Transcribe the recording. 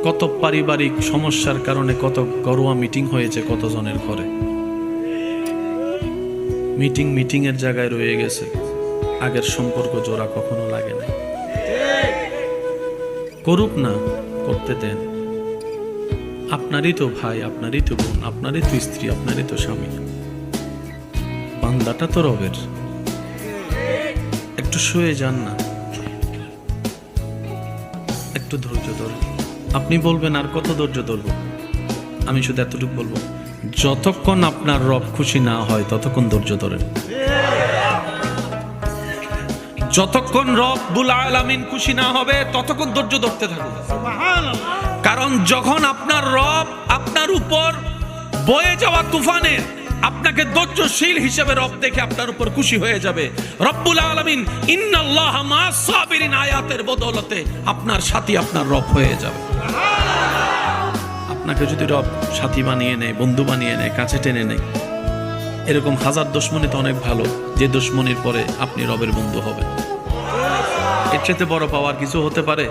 কত পারিবারিক সমস্যার কারণে কত ঘরোয়া মিটিং হয়েছে কতজনের ঘরে। মিটিং এর জায়গায় রয়ে গেছে, আগের সম্পর্ক জোড়া কখনো লাগে না। করুক না, করতে দেন। আপনারই তো ভাই, আপনারই তো বোন, আপনারই তো স্ত্রী, আপনারই তো স্বামী। বান্দাটা তো রবের। একটু শুয়ে যান না, একটু ধৈর্য ধরুন। আপনি বলবেন আর কত ধৈর্য ধরব? আমি শুধু এতটুকু বলবো, যতক্ষণ আপনার রব খুশি না হয় ততক্ষণ ধৈর্য ধরেন। যতক্ষণ রব্বুল আলামিন খুশি না হবে ততক্ষণ ধৈর্য ধরতে থাকুন। কারণ যখন আপনার রব আপনার উপর বয়ে যাওয়া তুফানে আপনাকে ধৈর্যশীল হিসেবে রব দেখে আপনার উপর খুশি হয়ে যাবে। রব্বুল আলামিন ইন্নাল্লাহা মা'আস সাবিরিন আয়াতের বদৌলতে আপনার সাথী আপনার রব হয়ে যাবে। আপনাকে যদি রব সাথী বানিয়ে নেয়, বন্ধু বানিয়ে নেয়, কাছে টেনে নেয়, এরকম হাজার দুশমনি তো অনেক ভালো, যে দুশমনির পরে আপনি রবের বন্ধু হবেন। এর চেয়ে বড় পাওয়ার কিছু হতে পারে?